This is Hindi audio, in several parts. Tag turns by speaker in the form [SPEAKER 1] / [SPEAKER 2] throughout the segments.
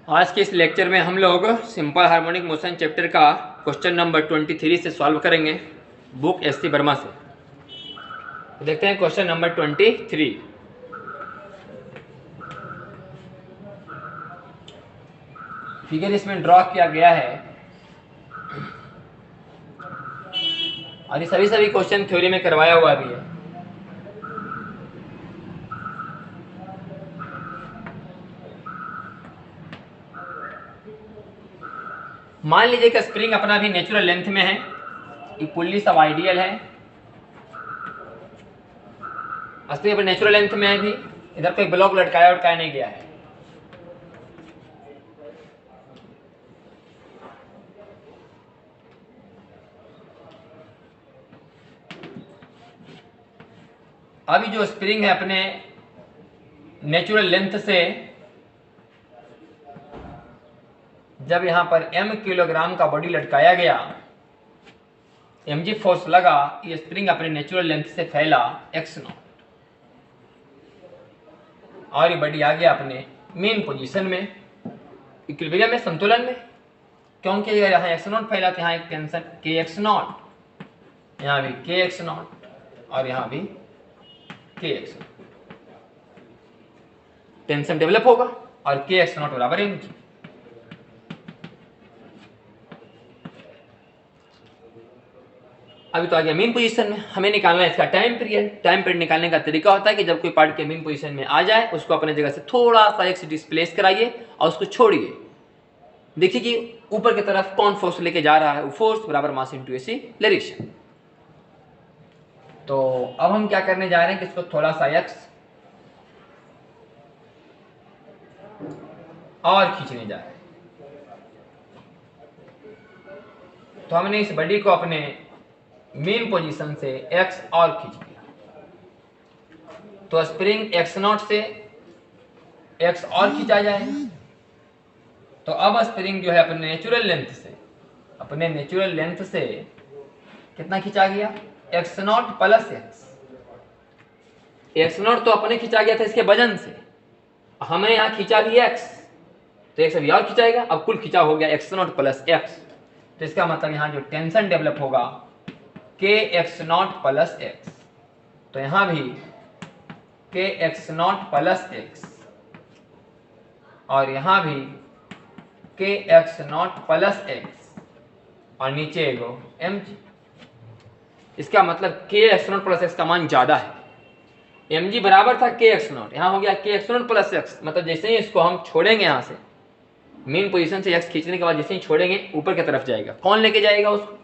[SPEAKER 1] आज के इस लेक्चर में हम लोग सिंपल हार्मोनिक मोशन चैप्टर का क्वेश्चन नंबर 23 से सॉल्व करेंगे बुक एस सी वर्मा से। तो देखते हैं क्वेश्चन नंबर 23। फिगर इसमें ड्रॉ किया गया है और ये सभी क्वेश्चन थ्योरी में करवाया हुआ भी है। मान लीजिए कि स्प्रिंग अपना भी नेचुरल लेंथ में है, ये पुल्ली सब आइडियल है, स्प्रिंग अपने नेचुरल लेंथ में है भी, इधर कोई ब्लॉक लटकाया नहीं गया है। अभी जो स्प्रिंग है अपने नेचुरल लेंथ से जब यहां पर m किलोग्राम का बॉडी लटकाया गया, mg फोर्स लगा, ये स्प्रिंग अपने नेचुरल लेंथ से फैला x0 और ये बॉडी आ गया अपने मेन पोजीशन में, इक्विलिब्रियम में, संतुलन में। क्योंकि यहाँ x0 फैला तो यहाँ एक टेंशन kx0, यहाँ भी kx0 और यहाँ भी kx0, टेंशन डेवलप होगा और kx0 बराबर mg। अभी तो आ गया मेन पोजीशन में, हमें निकालना है इसका टाइम पीरियड। टाइम पीरियड निकालने का तरीका होता है कि जब कोई पार्ट के मेन पोजीशन में आ जाए उसको अपने जगह से थोड़ा सा एक्स डिस्प्लेस कराइए और उसको छोड़िए। देखिए कि ऊपर की तरफ कौन फोर्स लेके जा रहा है, वो फोर्स बराबर मास इनटू एक्सीलरेशन। तो अब हम क्या करने जा रहे हैं कि इसको थोड़ा सा एक्स और खींचने जा रहे हैं। तो हमने इस बॉडी को अपने मेन पोजीशन से x और खींच दिया, तो स्प्रिंग x0 से x और खींचा जाएगा। तो अब स्प्रिंग जो है अपने नेचुरल लेंथ से कितना खींचा गया, x0 प्लस x0 तो अपने खींचा गया था इसके वजन से, हमें यहाँ खींचा भी x, तो x अभी और खिंचाएगा, अब कुल खींचा हो गया x0 प्लस x। तो इसका मतलब यहाँ जो टेंशन डेवलप होगा kx0 प्लस x, तो यहां भी kx0 प्लस x और यहां भी kx0 प्लस x और नीचे एगो mg। इसका मतलब kx0 प्लस x का मान ज्यादा है, mg बराबर था kx0, यहां हो गया kx0 प्लस x। मतलब जैसे ही इसको हम छोड़ेंगे यहां से मेन पोजीशन से x खींचने के बाद जैसे ही छोड़ेंगे ऊपर की तरफ जाएगा। कौन लेके जाएगा उसको,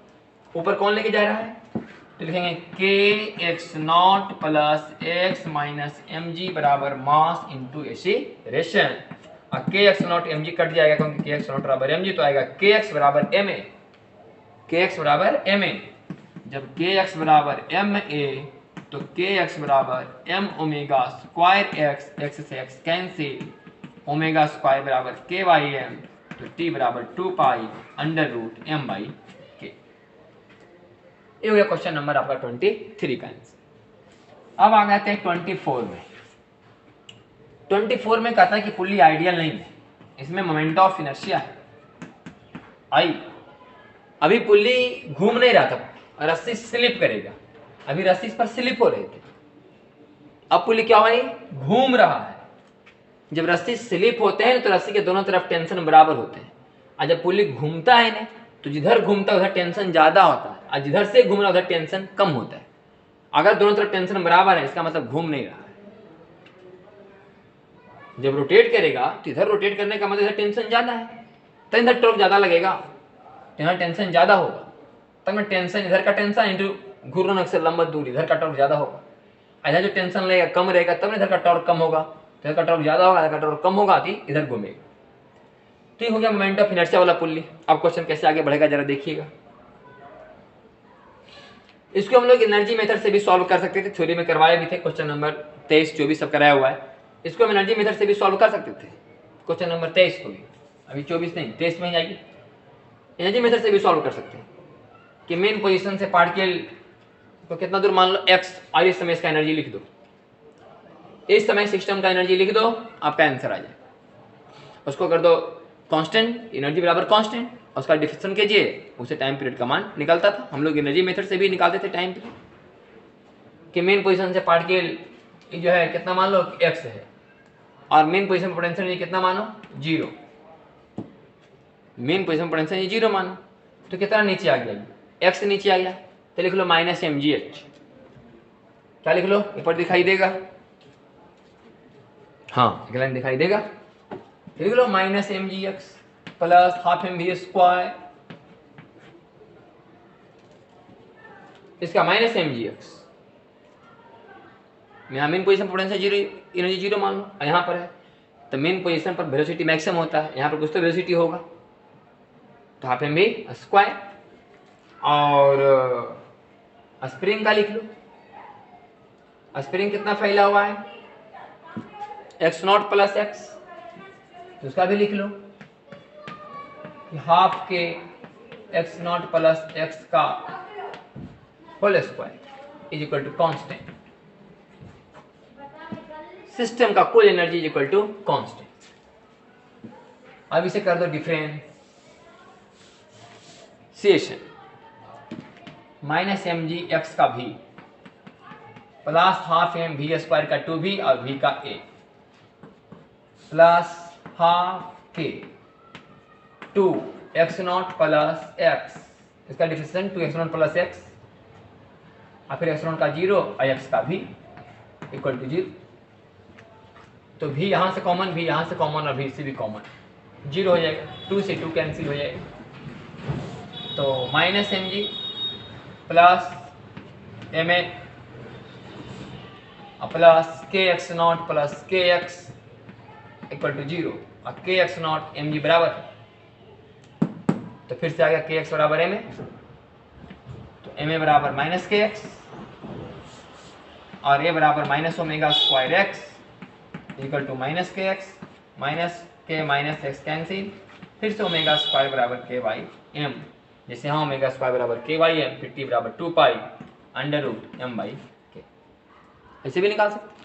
[SPEAKER 1] ऊपर कौन लेके जा रहा है, तो लिखेंगे kx0 plus x minus mg बराबर मास इंटू एक्सीलरेशन। और kx0 mg कट जाएगा क्योंकि kx0 बराबर mg, तो आएगा kx बराबर ma। kx बराबर ma, जब kx बराबर ma तो kx बराबर m ओमेगा स्क्वायर x से x कैंसिल, ओमेगा स्क्वायर बराबर k/m, तो t बराबर 2 pi under root m by k। ये हो गया क्वेश्चन नंबर आपका 23 का आंसर। अब आ गए हैं 24 में। 24 में कहता है कि पुल्ली आइडियल नहीं है, इसमें मोमेंट ऑफ इनर्शिया है आई। अभी पुल्ली घूम नहीं रहा था, रस्सी स्लिप करेगा, अभी रस्सी इस पर स्लिप हो रही थी, अब पुल्ली क्या हुआ, घूम रहा है। जब रस्सी स्लिप होते हैं तो रस्सी के दोनों तरफ टेंशन बराबर होते हैं, और जब पुल्ली घूमता है ना तो जिधर घूमता है उधर टेंशन ज्यादा होता है और जिधर से घूम रहा है उधर टेंशन कम होता है। अगर दोनों तरफ टेंशन बराबर है इसका मतलब घूम नहीं रहा है। जब रोटेट करेगा तो इधर रोटेट करने का मतलब इधर टेंशन ज्यादा है, तो इधर टॉर्क ज्यादा लगेगा, तो यहाँ टेंशन ज्यादा होगा, तब में टेंशन इधर का टेंशन इंटू घूर्णन से लंबा दूरी, इधर का टॉर्क ज्यादा होगा। इधर जो टेंशन लगेगा कम रहेगा तब इधर का टॉर्क कम होगा, तो इधर का टॉर्क ज्यादा होगा, इधर का टॉर्क कम होगा, तो इधर घूमेगा। तो ये हो गया मोमेंट ऑफ इनर्शिया वाला पुल्ली। अब क्वेश्चन कैसे आगे बढ़ेगा जरा देखिएगा। इसको हम लोग एनर्जी मेथड से भी सॉल्व कर सकते थे, थ्योरी में करवाए भी थे, क्वेश्चन नंबर 23 24 सब कराया हुआ है। इसको हम एनर्जी मेथड से भी सॉल्व कर सकते थे, क्वेश्चन नंबर 23 को भी, अभी 24 नहीं 23 में ही आएगी। एनर्जी मेथड से भी सॉल्व कर सकते हैं कि मेन पोजीशन से पार्टिकल को कितना दूर मान लो x, और इस समय इसका एनर्जी लिख दो, इस समय सिस्टम का एनर्जी लिख दो, आपका आंसर आ जाए। उसको कर दो कांस्टेंट, एनर्जी बराबर कांस्टेंट, और उसका डिफिनेशन कीजिए, उसे टाइम पीरियड का मान निकलता था। हम लोग एनर्जी मेथड से भी निकालते थे टाइम पीरियड कि मेन पोजीशन से पार्टिकल जो है कितना मान लो एक्स है, और मेन पोजीशन पोटेंशियल कितना मानो 0, मेन पोजीशन पोटेंशियल 0 मानो, तो कितना नीचे आ गया, एक्स नीचे आ गया, तो लिख लो माइनस mgh। क्या लिख लो, ऊपर दिखाई देगा, हाँ एक लाइन दिखाई देगा, लिख लो minus mgx plus half mv square, इसका माइनस mgx, यहाँ मेन पोजीशन पोटेंशियल 0, एनर्जी 0 मान लो, यहाँ पर है तो मेन पोजीशन पर वेलोसिटी मैक्सिमम होता है, यहाँ पर कुछ तो वेलोसिटी होगा, तो हाफ mv स्क्वायर, और स्प्रिंग का लिख लो, स्प्रिंग कितना फैला हुआ है x नॉट प्लस एक्स, तो उसका भी लिख लो हाफ के x नॉट प्लस एक्स का whole square is equal to constant, system का कुल energy is equal to constant. अब इसे कर दो डिफरेंशिएशन, माइनस mgx का भी प्लस हाफ mv स्क्वायर का 2v और v का a प्लस हाफ के 2x नॉट प्लस x, इसका definition 2x not plus x, और फिर x नॉट का 0 और x का भी इक्वल टू 0, तो v यहाँ से कॉमन, v यहाँ से कॉमन, और v से भी कॉमन, 0 हो जाएगा, 2 से 2 कैंसिल हो जाएगा, तो minus mg plus ma plus kx naught plus kx equal to 0, और kx नॉट mg बराबर है, तो फिर से आ गया kx बराबर ma, तो ma बराबर माइनस kx और a बराबर minus omega square x equal to minus k minus x cancel, फिर से ओमेगा स्क्वायर बराबर k बाई m, जैसे यहाँ ओमेगा स्क्वायर बराबर k बाई m, फिर t बराबर 2 pi under root m by k, ऐसे भी निकाल सकते।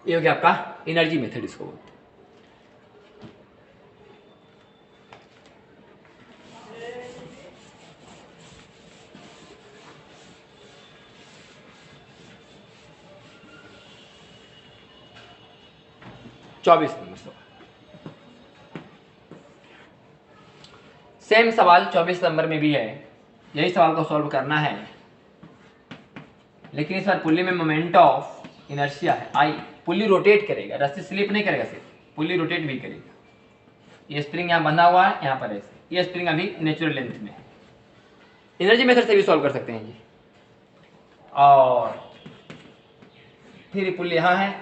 [SPEAKER 1] ये हो गया आपका एनर्जी मेथड, इसको बोलते हैं। चौबीस नंबर सवाल, सेम सवाल 24 नंबर में भी है, यही सवाल को सॉल्व करना है, लेकिन इस बार पुल्ली में मोमेंट ऑफ इनर्शिया है आई, पुल्ली रोटेट करेगा, रस्सी स्लिप नहीं करेगा, सिर्फ पुल्ली रोटेट भी करेगा। ये स्प्रिंग यहाँ बंधा हुआ है, यहाँ पर ऐसे, ये स्प्रिंग अभी नेचुरल लेंथ में है, एनर्जी मेथड से भी सॉल्व कर सकते हैं जी। और फिर पुल्ली यहाँ है,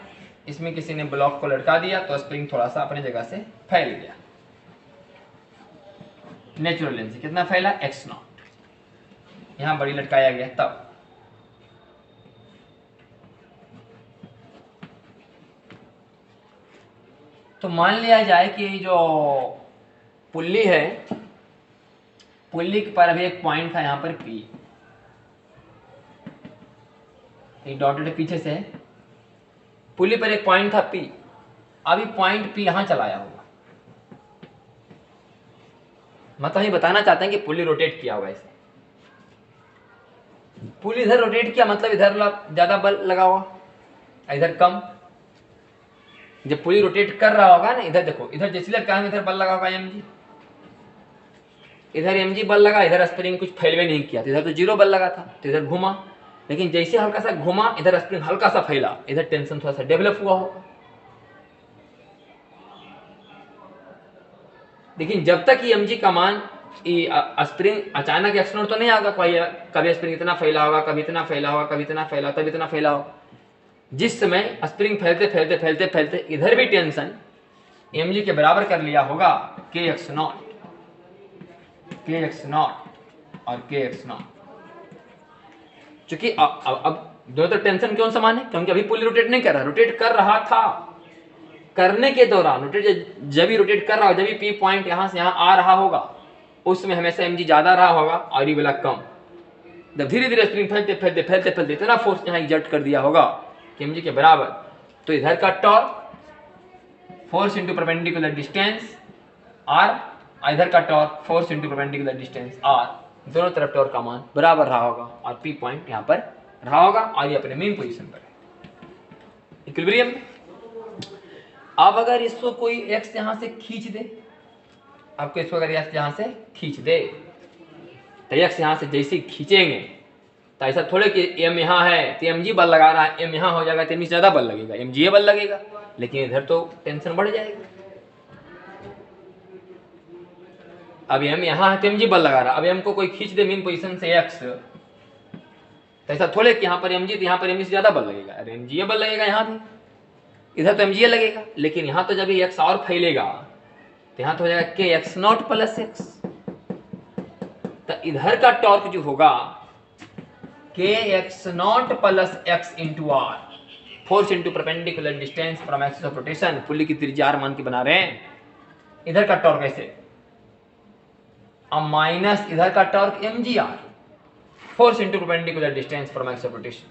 [SPEAKER 1] इसमें किसी ने ब्लॉक को लटका दिया तो स्प्रिंग थोड़ा सा अपने जगह से फैल गया, नेचुरल लेंथ से कितना फैला x नॉट, यहां बड़ी लटकाया गया तब, तो मान लिया जाए कि जो पुल्ली है, पुल्ली पर अभी एक पॉइंट था यहाँ पर P, एक डॉटेड पीछे से है, पुल्ली पर एक पॉइंट था P, अभी पॉइंट P यहां चलाया होगा, मतलब ये बताना चाहते हैं कि पुल्ली रोटेट किया होगा, ऐसे पुल्ली इधर रोटेट किया मतलब इधर ज्यादा बल लगा हुआ, इधर कम, जब पुल्ली रोटेट कर रहा होगा ना, इधर देखो, इधर जैसे लटका है इधर बल लगा होगा mg, इधर mg बल लगा, इधर स्प्रिंग कुछ फैलवे नहीं किया, तो इधर तो 0 बल लगा था, तो इधर घुमा, लेकिन जैसे हल्का सा घुमा इधर स्प्रिंग हल्का सा फैला, इधर टेंशन थोड़ा सा डेवलप हुआ होगा। लेकिन जब तक ये mg का मान, स्प्रिंग अचानक x नॉट तो नहीं आएगा, कभी स्प्रिंग इतना फैला होगा, कभी इतना फैला होगा, कभी इतना फैला, तब इतना फैला होगा, जिस समय स्प्रिंग फैलते फैलते फैलते फैलते इधर भी टेंशन mg के बराबर कर लिया होगा kx नॉट और kx नॉट, चूंकि अब दोनों तो टेंशन क्यों समान है, क्योंकि अभी पुल्ली रोटेट नहीं कर रहा, रोटेट कर रहा था, करने के दौरान रोटेट, जब भी रोटेट कर रहा हो, जब भी P पॉइंट यहां से यहां आ रहा होगा, उसमें हमेशा mg ज्यादा रहा होगा और ये वाला कम, जब धीरे धीरे स्प्रिंग फैलते फैलते फैलते फैलते इतना फोर्स यहाँ एग्जर्ट कर दिया होगा कि mg के बराबर, तो इधर का torque force into perpendicular distance R, इधर का torque force into perpendicular distance R, दोनों तरफ टॉर्क का मान बराबर रहा होगा और पी पॉइंट यहाँ पर रहा होगा और ये अपने मेन पोजीशन पर है इक्विलिब्रियम में। अब अगर इसको कोई एक्स यहाँ से खींच दे, आपको इसको अगर एक्स यहाँ से खींच दे तो एक्स यहाँ से जैसे खींचेंगे तो ऐसा थोड़े कि एम यहाँ है तो एम जी बल लगा रहा है, एम यहाँ हो जाएगा तो एम ज़्यादा बल लगेगा, एम जी बल लगेगा, लेकिन इधर तो टेंशन बढ़ जाएगी। अब एम यहाँ है तो एम जी बल लगा रहा है, अब एम को कोई खींच दे मेन पोजीशन से एक्स तो ऐसा थोड़े कि यहाँ पर एम जी तो यहाँ पर एम जी से ज़्यादा बल लगेगा, अरे एम जी बल लगेगा यहाँ भी, इधर तो एम जी लगेगा, लेकिन यहाँ तो जब ये एक्स और फैलेगा तो यहाँ तो हो जाएगा के एक्स नॉट प्लस एक्स, तो इधर का टॉर्क जो होगा K X not plus X into R, force into perpendicular distance from axis of rotation, pulley की त्रिज्या आर मान के बना रहे हैं, इधर का टॉर्क ऐसे अब माइनस इधर का torque M G R, force into perpendicular distance from axis of rotation.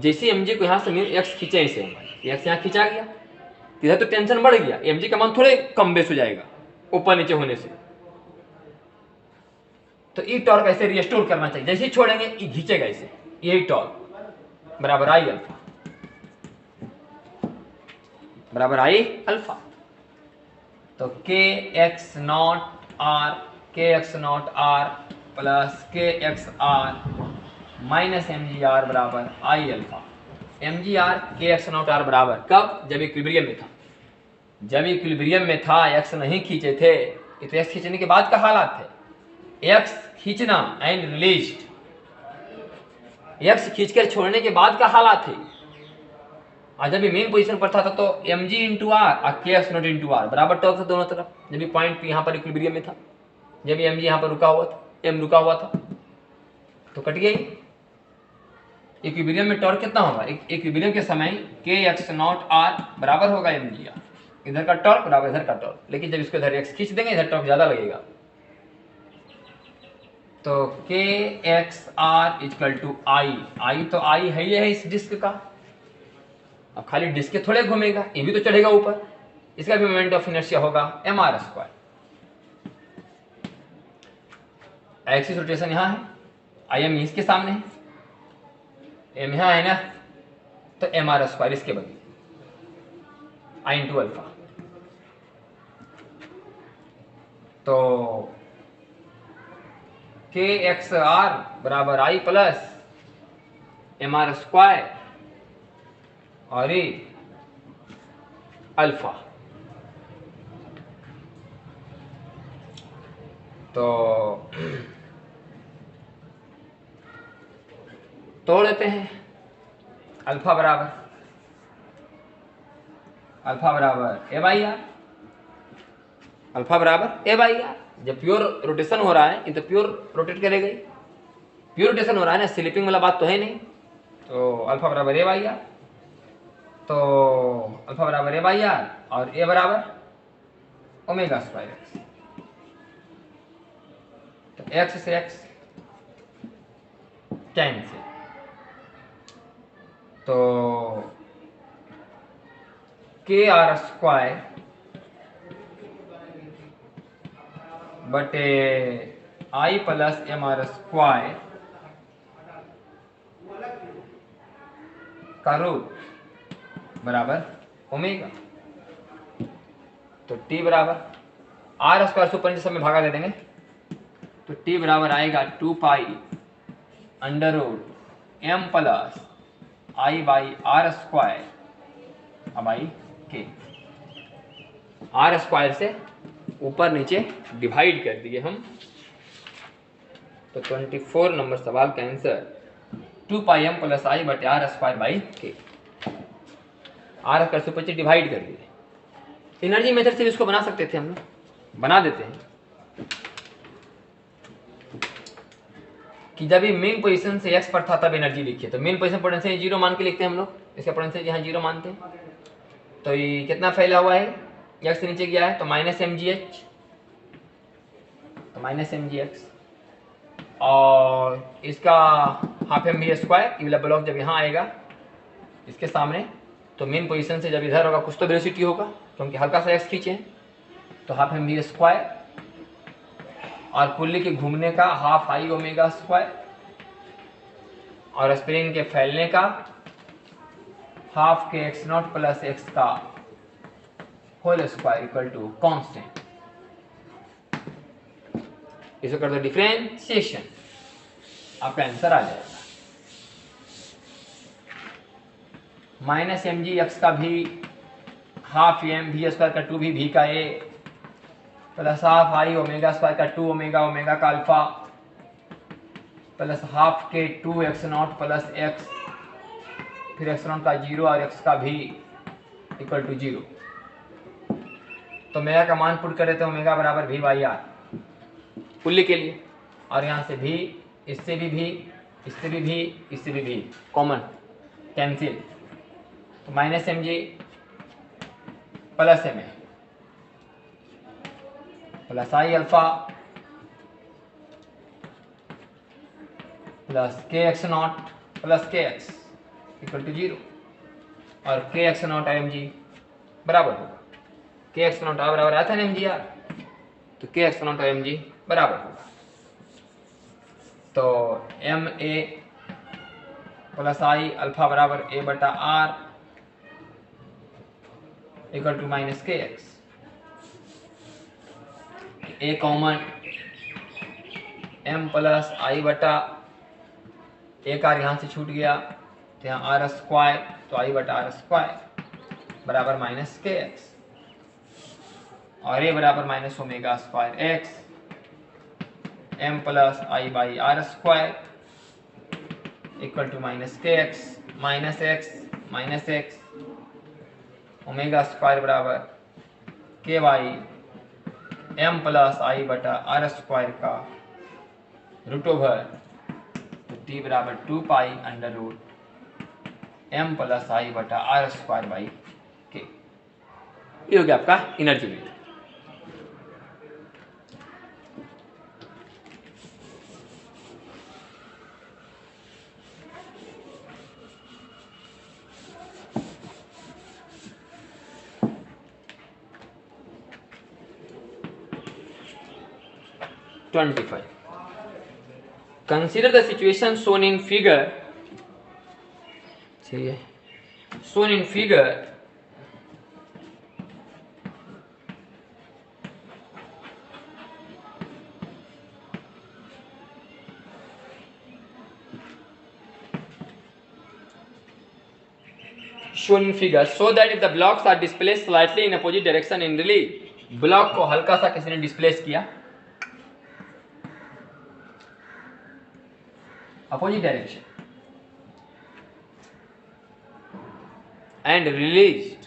[SPEAKER 1] जैसे एम जी को यहाँ से एक्स खींचे इसे, एक्स यहाँ खींचा गया, इधर तो टेंशन बढ़ गया, एम जी का मान थोड़े कम बेस हो जाएगा ऊपर नीचे होने से, तो ई टॉर्क ऐसे रिस्टोर करना चाहिए, जैसे ही छोड़ेंगे ई खींचेगा ऐसे, यही टॉर्क बराबर आई अल्फा, बराबर आई अल्फा। तो K X nought R plus K X R minus M G R बराबर I alpha. M G R K X nought R बराबर कब? जब इक्विलिब्रियम में था, जब इक्विलिब्रियम में था एक्स नहीं खींचे थे, तो एक्स खींचने के बाद का हालात थे, एक्स खींचना एंड रिलीज्ड, एक्स खींचकर छोड़ने के बाद का हालात थे। और जब ये मेन पोजीशन पर था तो एम जी इंटू आर और के एक्स नॉट इंटू आर बराबर टॉर्क था दोनों तरफ, जब ये पॉइंट यहाँ पर इक्विलिब्रियम में था, जब एम जी यहाँ पर रुका हुआ था, एम रुका हुआ था तो कट गई। इक्विलिब्रियम में टॉर्क कितना होगा? इक्विलिब्रियम के समय के एक्स नॉट आर बराबर होगा एम जी आर, इधर का टॉर्क बराबर इधर का टॉर्क, लेकिन जब इसको इधर एक्स खींच देंगे इधर टॉर्क ज्यादा लगेगा, तो K X are equal to आई, आई तो आई है ही है इस डिस्क का, अब खाली डिस्क के थोड़े घूमेगा, ये भी तो चढ़ेगा ऊपर, इसका भी मोमेंट ऑफ इनर्शिया होगा M R square. Axis rotation यहाँ है, आई एम इसके सामने है, एम यहाँ है ना, तो एम आर स्क्वायर इसके बदले आई इंटू अल्फा। तो के एक्स आर बराबर आई प्लस एम आर स्क्वायर और ये अल्फा। तो तोड़ देते हैं, अल्फा बराबर ए बाई आर, अल्फा बराबर ए बाई आर। जब प्योर रोटेशन हो रहा है ये तो प्योर रोटेट करेगा ही, प्योर रोटेशन हो रहा है ना, स्लिपिंग वाला बात तो है नहीं, तो अल्फा बराबर ए बाई आर, तो अल्फा बराबर ए बाई आर और ए बराबर ओमेगा स्क्वायर एक्स, तो एक्स से एक्स कैंसिल, तो के आर स्क्वायर बटे आई प्लस एम आर स्क्वायर का रूट बराबर ओमेगा, तो टी बराबर आर स्क्वायर से ऊपर नीचे सब में भागा दे देंगे, तो टी बराबर आएगा 2 pi under root M plus I by R square अब आई के, आर स्क्वायर से ऊपर नीचे डिवाइड कर दिए हम, तो 24 नंबर सवाल का आंसर 2 पाई एम प्लस आई बटे आर स्क्वायर बाई के, आर स्क्वायर से ऊपर डिवाइड कर दिए। एनर्जी मेथड से इसको बना सकते थे हम लोग, बना देते हैं कि जब ये मेन पोजीशन से एक्स पर था तब एनर्जी लिखिए, तो मेन पोजीशन पोटेंशियल जीरो मान के लिखते हैं हम लोग, इसका पोटेंशियल यहाँ जीरो मानते हैं, तो ये कितना फैला हुआ है, एक्स से नीचे गया है तो माइनस एम जी एच, तो माइनस एम जी एक्स, और इसका हाफ एम वी स्क्वायर, ये वाला ब्लॉक जब यहाँ आएगा इसके सामने तो मेन पोजीशन से जब इधर होगा कुछ तो वेलोसिटी होगा, क्योंकि हल्का सा एक्स खींचे हैं, तो हाफ एम वी स्क्वायर, और पुल्ली के घूमने का हाफ आई ओमेगा स्क्वायर, और स्प्रिंग के फैलने का half K X not plus X का whole square equal to constant. इसे कर दो डिफरेंशिएशन, आपका आंसर आ जाएगा माइनस एम जी एक्स का भी हाफ एम वी स्क्वायर का 2 भी का A plus half I omega square का 2 ओमेगा ओमेगा का alpha plus half K 2 X not plus X, फिर एक्स नॉट का 0 और एक्स का भी इक्वल टू 0। तो ओमेगा का मान पुट करें तो ओमेगा बराबर भी बाई आर पुल्ली के लिए, और यहाँ से भी, इससे भी, इससे भी, इससे भी कॉमन कैंसिल, तो minus M G plus M A plus I alpha plus K X not plus K X equal to 0, और के एक्स नॉट एम जी बराबर होगा के एक्स नॉट बराबर आया था ना एम जी आर, तो K X not M G बराबर होगा, तो M A plus I alpha बराबर ए बटा R equal to minus K X, A common M plus I बटा एक आर यहाँ से छूट गया, तो यहाँ आर स्क्वायर, तो आई बटा आर स्क्वायर बराबर माइनस के एक्स, और ए बराबर minus omega square X M plus I by R square equal to minus K X minus X omega square बराबर K by M plus I बटा आर स्क्वायर का रूट ओवर, तो टी बराबर 2 pi under root M plus I बटा आर स्क्वायर बाई के। ये हो गया आपका एनर्जी वेट। Consider the situation shown in figure. Shown in figure. Shown in figure, so that if the blocks are displaced slightly in opposite direction in relief, block को हल्का सा किसी ने डिस्प्लेस किया opposite direction and released,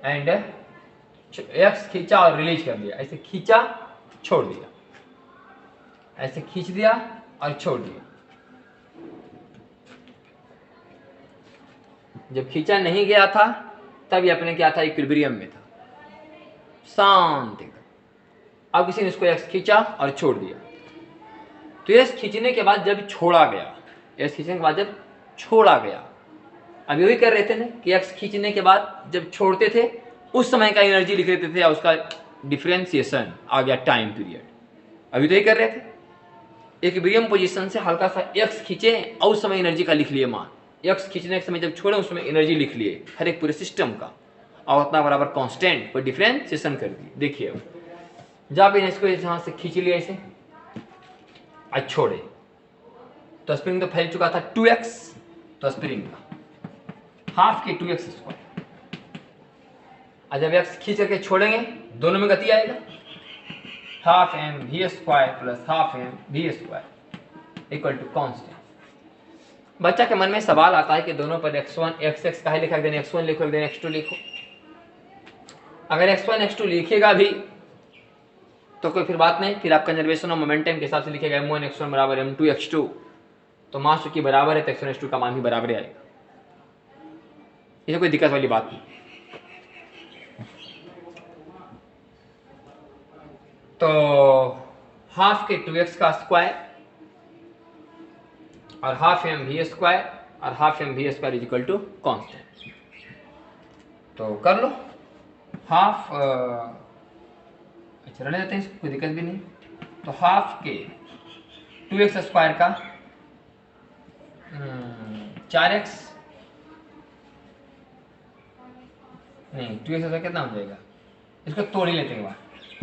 [SPEAKER 1] and x खींचा और रिलीज कर दिया, ऐसे खींचा छोड़ दिया, ऐसे खींच दिया और छोड़ दिया। जब खींचा नहीं गया था तब ये अपने क्या था, इक्विलिब्रियम में था, शांत एकदम। अब किसी ने इसको एक्स खींचा और छोड़ दिया, तो एक्स खींचने के बाद जब छोड़ा गया, एक्स खींचने के बाद जब छोड़ा गया, अब यही कर रहे थे ना कि एक्स खींचने के बाद जब छोड़ते थे उस समय का एनर्जी लिख लेते थे, या उसका डिफरेंशिएशन आ गया टाइम पीरियड। अभी तो यही कर रहे थे, इक्विलिब्रियम पोजीशन से हल्का सा एक्स खींचे और उस समय एनर्जी का लिख लिए मान, एक्स खींचने के समय जब छोड़े उस समय एनर्जी लिख लिए हर एक पूरे सिस्टम का, और उतना बराबर कांस्टेंट पर डिफरेंशिएशन कर दिए। देखिए जब इसको यहाँ से खींच लिया ऐसे आज छोड़े, तो स्प्रिंग तो फैल चुका था 2x, तो स्प्रिंग का हाफ के 2x स्क्वायर, और जब x खींच करके छोड़ेंगे दोनों में गति आएगा, half M V square plus half M V square equal to constant. बच्चा के मन में सवाल आता है कि दोनों पर x1 x काहे लिखा देने, x1 लिखो देने x2 लिखो। अगर x1 x2 लिखेगा भी तो कोई फिर बात नहीं, फिर आप कंजर्वेशन ऑफ मोमेंटम के हिसाब से लिखेगा m1 x1 बराबर m2 x2, तो मास चूंकि बराबर है तो x1 x2 का मान भी बराबर ही आएगा, ये कोई दिक्कत वाली बात नहीं। तो हाफ के 2x का स्क्वायर और हाफ एम वी स्क्वायर और half M V square is equal to constant. तो कर लो हाफ, अच्छा रहने देते हैं, कोई दिक्कत भी नहीं। तो हाफ के 2x स्क्वायर का 4x, नहीं 2x स्क्वायर कितना हो जाएगा, इसको तोड़ ही लेते हैं बार।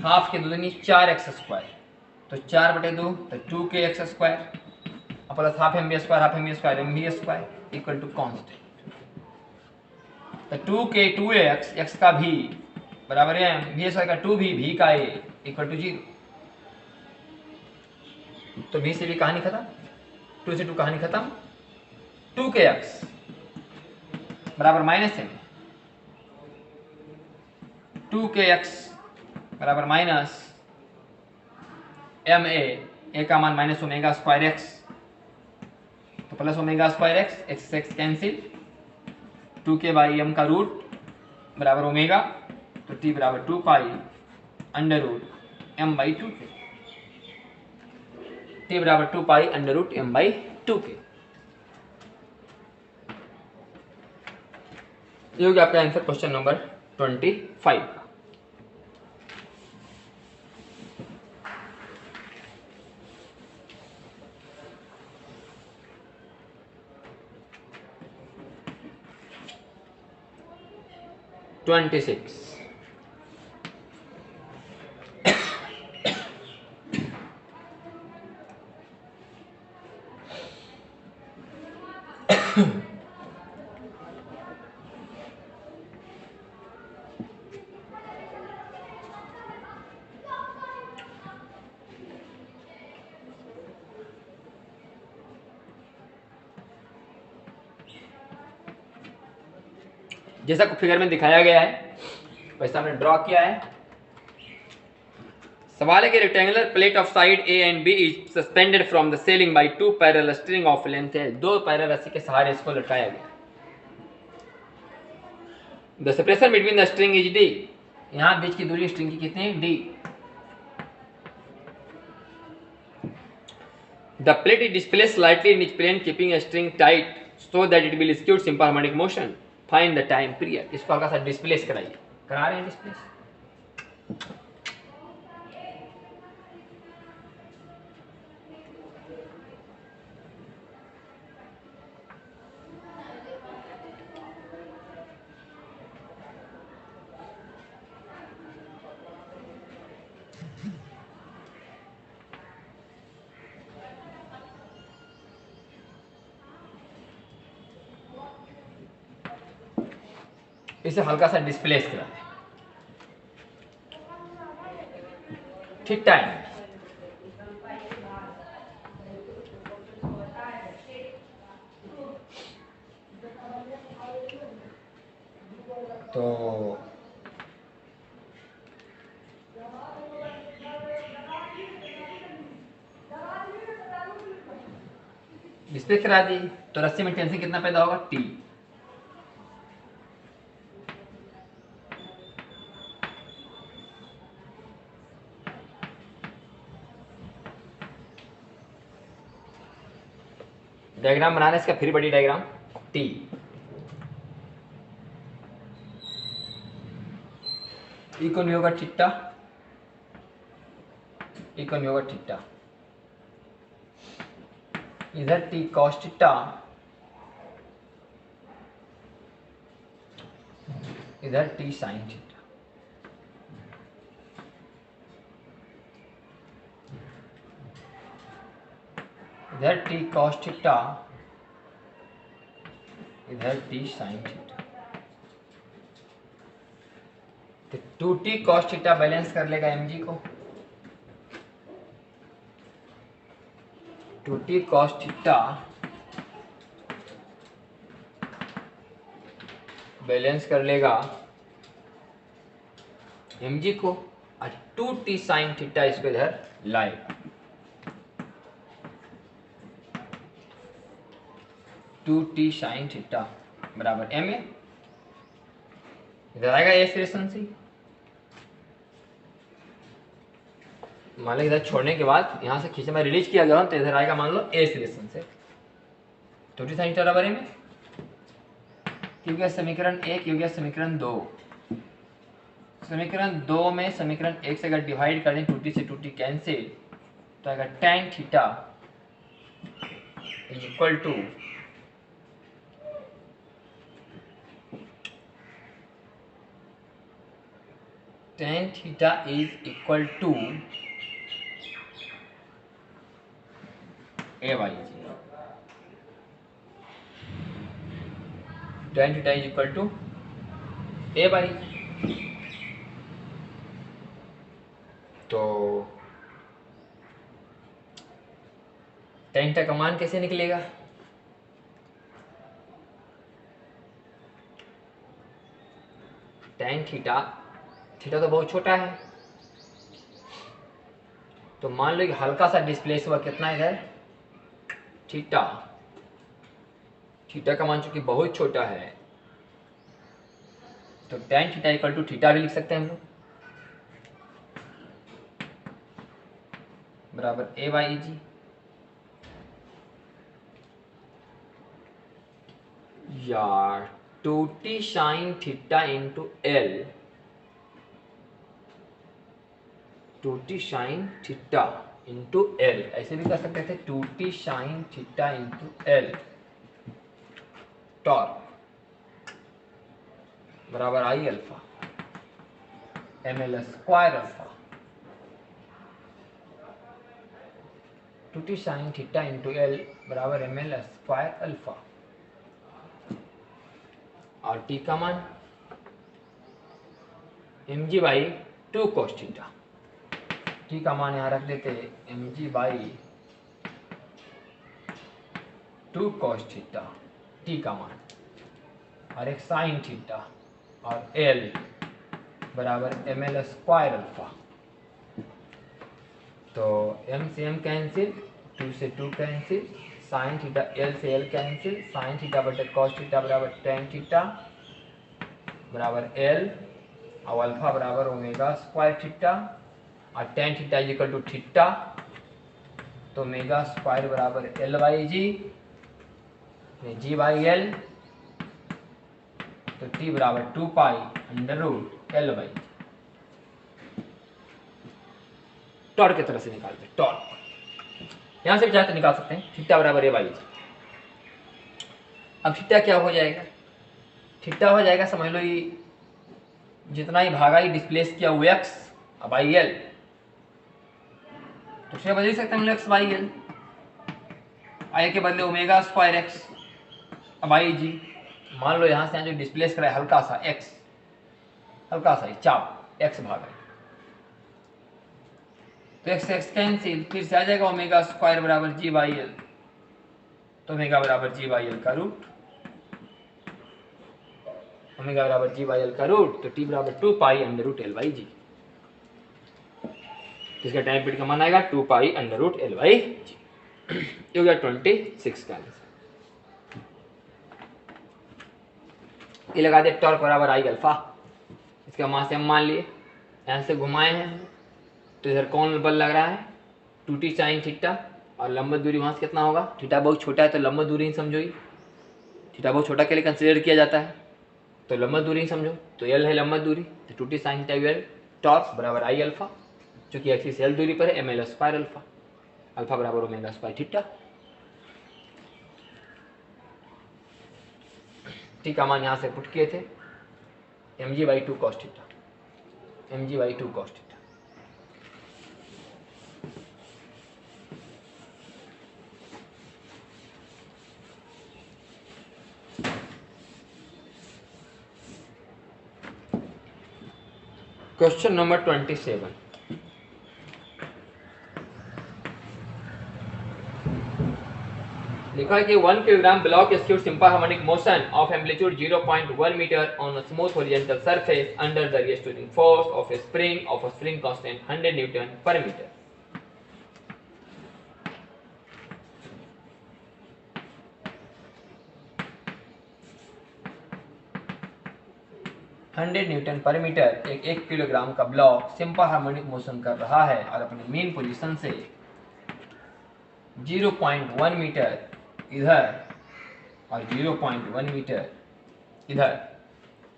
[SPEAKER 1] हाफ के 2 दूनी 4x स्क्वायर, तो 4/2 तो 2kx square plus half M V square, half M V square M V square equal to constant. तो 2k 2x, x का भी बराबर है वी स्क्वायर का 2 भी का a इक्वल टू 0। तो v से भी कहानी खत्म, 2 से 2 कहानी खत्म। 2kx बराबर माइनस m, 2kx बराबर माइनस एम ए का मान माइनस ओमेगा स्क्वायर एक्स, तो plus omega square x, x x cancel, 2k by M का रूट बराबर ओमेगा, तो t बराबर 2 pi under root M by 2k, t बराबर 2 pi under root M by 2k। ये हो गया आपका आंसर क्वेश्चन नंबर 25 का। (26) जैसा फिगर में दिखाया गया है वैसा हमने ड्रॉ किया है। सवाल है कि rectangular plate of side A and B is suspended from the ceiling by 2 parallel string of length है, 2 पैरेलल रस्सी के सहारे इसको लटकाया गया। The separation between the string is D, यहां बीच की दूरी स्ट्रिंग की कितनी है, D. The plate is displaced slightly in each plane keeping a string tight so that it will execute simple harmonic motion, find the time period। इसको हल्का सा डिस्प्लेस कराइए, करा रहे हैं डिस्प्लेस। इसे हल्का सा डिस्प्लेस करा दें, ठीक टाइम। तो डिस्प्ले करा दी तो रस्सी में टेंशन कितना पैदा होगा, टी। डायग्राम बनाना इसका फिर बड़ी डायग्राम टी। इको नहीं होगा थीटा, इको नहीं होगा थीटा, इधर टी कॉस थीटा, इधर टी साइन थीटा। इधर टी कॉस थीटा, इधर टी साइन थीटा। तो 2t cos थीटा बैलेंस कर लेगा mg को, 2t cos थीटा बैलेंस कर लेगा mg को, और 2t sin थीटा इसको इधर लाएगा। 2t sin थीटा बराबर ma, इधर आएगा एस रिलेशन से। मान लो इधर छोड़ने के बाद यहां से खींचे में रिलीज किया गया तो इधर आएगा मान लो एस रिलेशन से, टोटी साइन थीटा बराबर में क्यों गया समीकरण 1, क्यों गया समीकरण 2। समीकरण 2 में समीकरण 1 से अगर डिवाइड कर दें, टूटी से टूटी कैंसिल, तो अगर tan theta is equal to tan theta is equal to A by G, tan theta is equal to A by, तो tan थीटा का मान कैसे निकलेगा। tan थीटा, थीटा तो बहुत छोटा है, तो मान लो कि हल्का सा डिस्प्लेस हुआ, कितना इधर थीटा, थीटा का मान चूंकि बहुत छोटा है, तो tan theta equal to theta भी लिख सकते हैं हम लोग, बराबर ए बाई जी। या 2t sine theta into L, 2t sine theta into L, ऐसे भी कर सकते थे 2t sine theta into L torque बराबर I alpha M L square alpha, 2t sine theta into L बराबर एम एल स्क्वायर अल्फा, और t का मान M G by 2 cos theta, t का मान यहाँ रख देते M G by 2 cos theta, t का मान, और एक साइन थीटा, और l बराबर एम एल स्क्वायर अल्फा, तो m से m कैंसिल, 2 से 2 कैंसिल, साइन थीटा l से l कैंसिल, साइन थीटा बटे cos थीटा बराबर tan थीटा बराबर l, और अल्फा बराबर ओमेगा स्क्वायर थीटा, और tan theta is equal to theta, तो ओमेगा स्क्वायर बराबर l by G, G by L, तो t बराबर 2 pi under root L by, torque की तरह से निकालते हैं, टॉर्क यहां से भी चाहते निकाल सकते हैं, थीटा बराबर ए बाई जी। अब थीटा क्या हो जाएगा, थीटा हो जाएगा समझ लो ये जितना ही भागा ही डिस्प्लेस किया वो एक्स बाई एल, तो उसे बदल सकते हैं एक्स बाई एल, आई के बदले ओमेगा स्क्वायर एक्स बाई जी। मान लो यहाँ से जो डिस्प्लेस करा है हल्का सा एक्स, हल्का सा चाप एक्स भागा, तो एक्स एक्स कैंसिल, फिर से आ जाएगा ओमेगा स्क्वायर बराबर जी बाई एल, तो ओमेगा बराबर जी बाई एल का रूट, ओमेगा बराबर जी बाई एल का रूट, तो टी बराबर 2 pi under root L by G, इसका टाइम पीरियड का मान आएगा 2 pi under root L by G, ये हो गया 26 का आंसर। ये लगा दे टॉर्क बराबर आई अल्फा, इसका मास हम मान लिए, यहाँ से घुमाए हैं तो इधर कौन बल लग रहा है 2t साइन थीटा, और लंबा दूरी वहाँ से कितना होगा, थीटा बहुत छोटा है तो लंबा दूरी ही समझो, थीटा बहुत छोटा के लिए कंसिडर किया जाता है, तो लंबा दूरी ही समझो, तो एल है लंबा दूरी, तो 2t sine theta L torque बराबर आई अल्फा, जो कि एक्सिस एल दूरी पर है M L square alpha, alpha बराबर ओमेगा स्क्वायर थीटा, टी का मान यहाँ से पुट किए थे M G by 2 cos theta, M G by 2 cos theta. Question number 27, लिखा है कि 1 kilogram block execute simple harmonic motion of amplitude 0.1 metre on a smooth horizontal surface under the restoring force of a spring constant 100 newton पर मीटर। न्यूटन पर मीटर एक 1 किलोग्राम का ब्लॉक सिंपल हार्मोनिक मोशन कर रहा है और अपनी मेन पोजीशन से 0.1 मीटर इधर और 0.1 मीटर इधर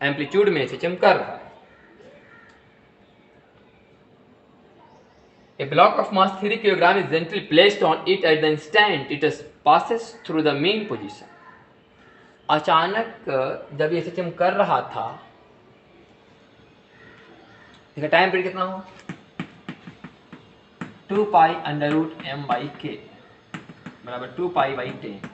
[SPEAKER 1] एम्पलीट्यूड में सिस्टम कर रहा है। A block of mass 3 kg is gently placed on it at the instant it passes through the mean position. अचानक जब ये सिस्टम कर रहा था, इसका टाइम पीरियड कितना हो, 2 pi under root m by K बराबर 2 पाई बाई 10।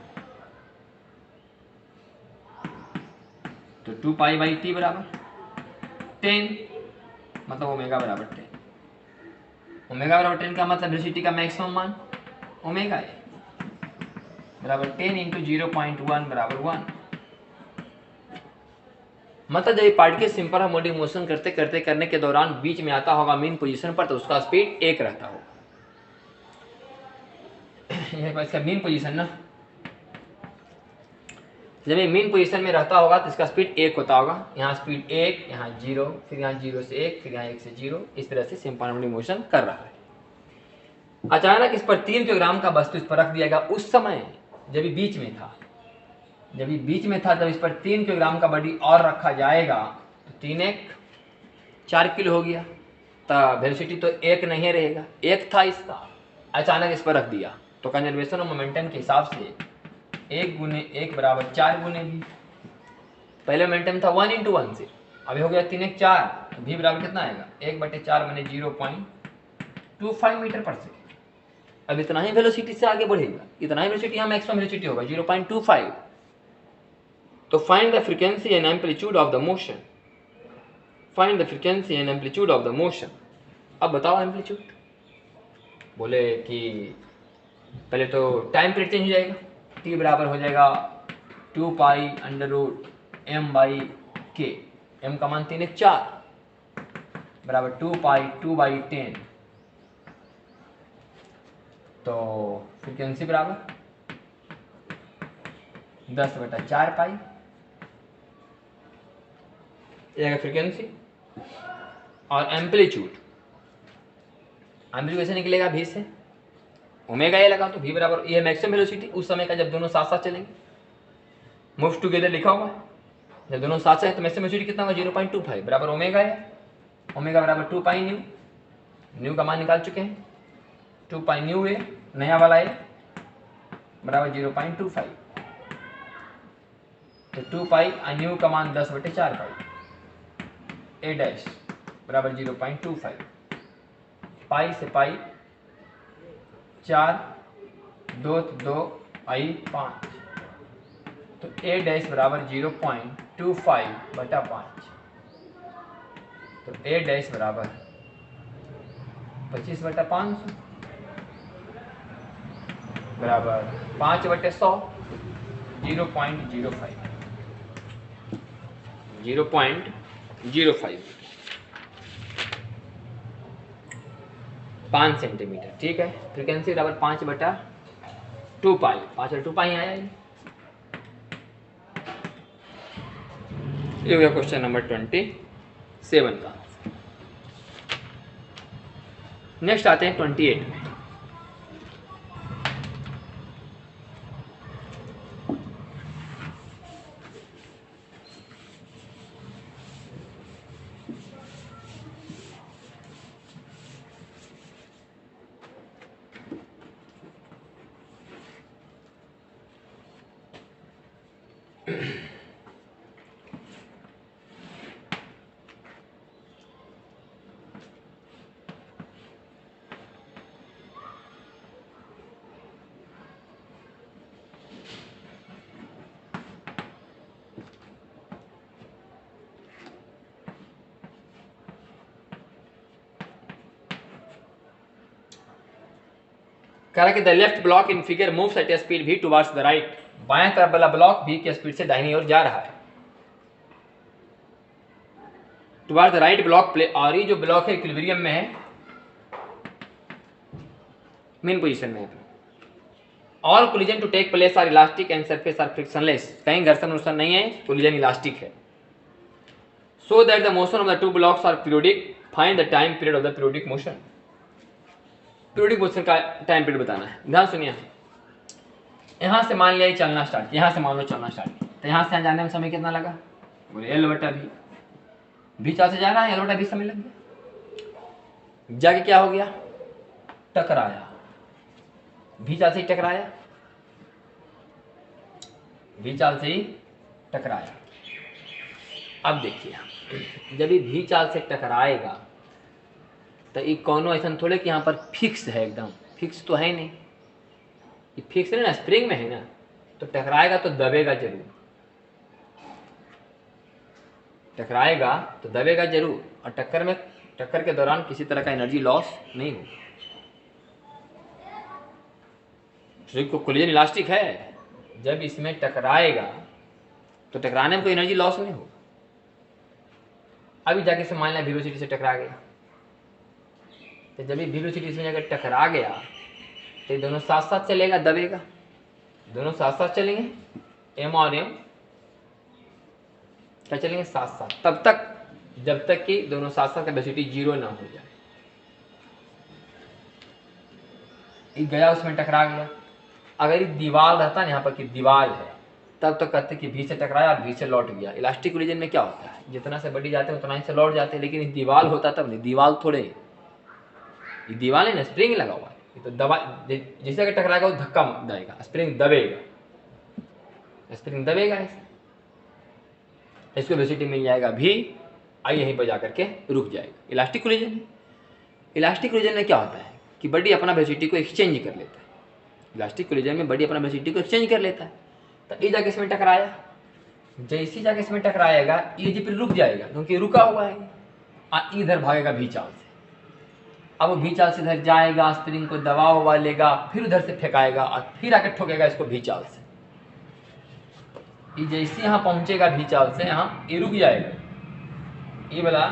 [SPEAKER 1] तो 2 पाई बाई टी बराबर 10, मतलब ओमेगा बराबर 10। ओमेगा बराबर 10 का मतलब वेलोसिटी का मैक्सिमम मान ओमेगा है बराबर 10 इंटू 0.1 बराबर 1। मतलब जब ये पार्टिकल सिंपल हार्मोनिक मोशन करते करते करने के दौरान बीच में आता होगा मीन पोजीशन पर, तो उसका स्पीड 1 रहता होगा। यह इसका मीन पोजीशन ना, जब ये मीन पोजीशन में रहता होगा तो इसका स्पीड 1 होता होगा। यहाँ स्पीड 1, यहाँ 0, फिर यहाँ 0 से 1, फिर यहाँ 1 से 0, इस तरह से सिंपल हार्मोनिक मोशन कर रहा है। अचानक इस पर 3 किलोग्राम का वस्तु इस पर रख दिया गया। उस समय जब ये बीच में था, जब इस पर 3 किलोग्राम का बॉडी और रखा जाएगा तो 3 1 4 किलो हो गया। तो वेलोसिटी तो 1 नहीं रहेगा, 1 था इसका, अचानक इस पर रख दिया तो कंजर्वेशन ऑफ मोमेंटम के हिसाब से 1 गुने 1 बराबर 4 गुने भी। पहले मोमेंटम था 1 इंटू 1 से, अभी हो गया 3 1 4, तो भी बराबर कितना आएगा 1/4 बने 0.25 मीटर पर सेकेंड। अब इतना ही वेलोसिटी से आगे बढ़ेगा, इतना ही वेलोसिटी यहाँ मैक्सिमम वेलोसिटी होगा 0.25। तो find the frequency and amplitude of the motion, find the frequency and amplitude of the motion. अब बताओ एम्पलीट्यूड, बोले कि पहले तो टाइम पीरियड चेंज हो जाएगा, टी बराबर हो जाएगा 2 pi under root m by K, m का मान 3 1 4 बराबर 2 पाई 2 बाई 10। तो फ्रीक्वेंसी बराबर 10/4 पाई फ्रीक्वेंसी, और एम्पलीट्यूड कैसे निकलेगा, भी से ओमेगा ये लगा तो भी बराबर ये मैक्सिमम वेलोसिटी उस समय का जब दोनों साथ साथ चलेंगे, मूव टुगेदर लिखा हुआ है। जब दोनों साथ साथ तो मैक्सिमम वेलोसिटी कितना होगा 0.25 बराबर ओमेगा है, ओमेगा बराबर 2 पाई न्यू, न्यू का मान निकाल चुके हैं 2 पाई न्यू है, नया वाला है बराबर 0.25। तो 2 पाई न्यू का मान 10/4 पाई, ए डैश बराबर 0.25, पाई से पाई 4 2 2 आई 5, तो ए डैश बराबर 0.25/5, तो ए डैश बराबर 25/500 बराबर 5/100, 0.05 5 सेंटीमीटर। ठीक है, फ्रीक्वेंसी बराबर 5/2 पाई, 5/2 पाई आया ये हो गया क्वेश्चन नंबर 27 का। नेक्स्ट आते हैं 28 में। कह रहा कि the left block in figure moves eight A speed v towards the right, बाएं तरफ वाला ब्लॉक v की स्पीड से दाहिनी ओर जा रहा है towards the right block play, और ये जो ब्लॉक है इक्विलिब्रियम में है, मेन पोजीशन में है। All collision to take place are elastic and surface are frictionless, कहीं घर्षण उर्षण नहीं है, कोलिजन इलास्टिक है। So that the motion of the two blocks are periodic, find the time period of the periodic motion. Periodic motion का टाइम पीरियड बताना है, ध्यान सुनिए। यहाँ से मान लिया ये चलना स्टार्ट, यहाँ से मान लो चलना स्टार्ट, तो यहाँ से यहाँ जाने में समय कितना लगा? बोले एल बटा भी चाल से जा रहा है, एल बटा भी समय लग गया। जाके क्या हो गया? टकराया, भी चाल से ही टकराया, भी चाल से ही टकराया। अब देखिए, जब ये भी चाल से टकराएगा तो ये कोनो ऐसा थोड़े कि यहाँ पर फिक्स है, एकदम फिक्स तो है नहीं, ये फिक्स है ना, स्प्रिंग में है ना, तो टकराएगा तो दबेगा जरूर, टकराएगा तो दबेगा जरूर, और टक्कर के दौरान किसी तरह का एनर्जी लॉस नहीं होगा। कोलिजन इलास्टिक है, जब इसमें टकराएगा तो टकराने में कोई एनर्जी लॉस नहीं होगा। अभी जाके से मान लिया वेलोसिटी से टकरा गया, तो जब ये वेलोसिटी से अगर टकरा गया तो ये दोनों साथ साथ चलेगा, दबेगा, दोनों साथ साथ चलेंगे, एम और एम क्या चलेंगे? साथ साथ, तब तक जब तक कि दोनों साथ साथ वेलोसिटी जीरो ना हो जाए। ये गया उसमें टकरा गया, अगर ये दीवार रहता ना यहाँ पर कि दीवार है, तब तो कहते कि भी से टकराया और भी से लौट गया। इलास्टिक कोलिजन में क्या होता है, जितना से बढ़ी जाते हैं उतना ही से लौट जाते हैं, लेकिन दीवार होता तब नहीं, दीवार थोड़े, ये दीवार है ना, स्प्रिंग लगा हुआ है, तो दबा जैसे अगर टकराएगा वो धक्का देगा, स्प्रिंग दबेगा, स्प्रिंग दबेगा ऐसे, इसको वेलोसिटी मिल जाएगा भी, आई यहीं पर जाकर के रुक जाएगा। इलास्टिक कोलिजन, इलास्टिक कोलिजन में क्या होता है कि बॉडी अपना वेलोसिटी को एक्सचेंज कर लेता है, इलास्टिक कोलिजन में बॉडी अपना वेलोसिटी को एक्सचेंज कर लेता है। तो ये जाके इसमें टकराया, जैसी जाके इसमें टकराएगा ये जी फिर रुक जाएगा, क्योंकि रुका हुआ है, इधर भागेगा भी चाल से, अब वो भी चाल से इधर जाएगा, स्प्रिंग को दबा हुआ लेगा, फिर उधर से फेंकाएगा और फिर आकर ठोकेगा इसको भी चाल से। ये जैसे यहाँ पहुंचेगा भी चाल से, यहाँ ये रुक जाएगा, ये वाला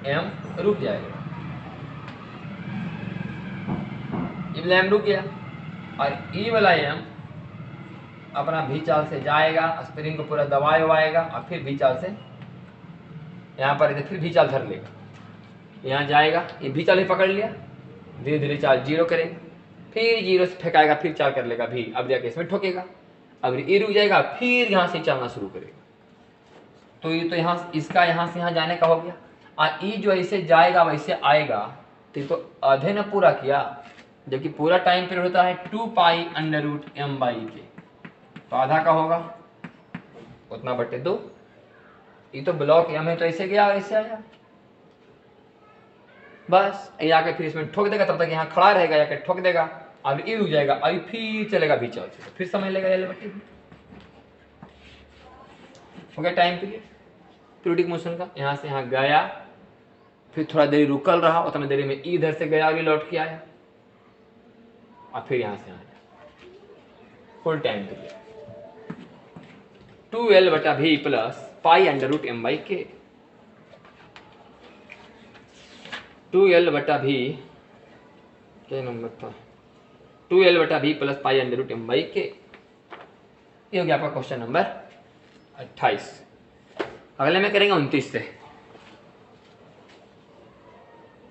[SPEAKER 1] एम रुक जाएगा, ये वाला एम रुक गया, और ये वाला एम अपना भी चाल से जाएगा, स्प्रिंग को पूरा दबाए हुआएगा, और फिर भी चाल से यहाँ पर फिर भी चाल धर लेगा, यहाँ जाएगा, ये भी चाल ही पकड़ लिया, धीरे धीरे चाल जीरो करेगा, फिर जीरो से फेंकाएगा, फिर चाल कर लेगा भी, अब जाके इसमें ठोकेगा, अब ये रुक जाएगा, फिर यहाँ से चलना शुरू करेगा। तो ये तो यहाँ इसका यहाँ से यहाँ जाने का हो गया, और ये जो ऐसे जाएगा वैसे आएगा, तो ये तो आधे ने पूरा किया, जबकि पूरा टाइम पीरियड होता है 2π√m/k, तो आधा का होगा उतना बटे 2। ये तो ब्लॉक एम है तो ऐसे गया ऐसे आया, बस ये आके फिर इसमें ठोक देगा, तब तक यहाँ खड़ा रहेगा, जाके ठोक देगा, अब ये रुक जाएगा, अभी फिर चलेगा भी चाल से, फिर समय लेगा एल बटे भी, हो गया टाइम पीरियड पीरियोडिक मोशन का। यहाँ से यहाँ गया, फिर थोड़ा देर रुकल रहा, उतना देरी में इधर से गया, अभी लौट के आया, और फिर यहाँ से आया, full time period 2L/v + π√m/k। 2L/v क्या नंबर था, 2L/v + π√m/k। ये हो गया आपका क्वेश्चन नंबर 28। अगले में करेंगे 29 से।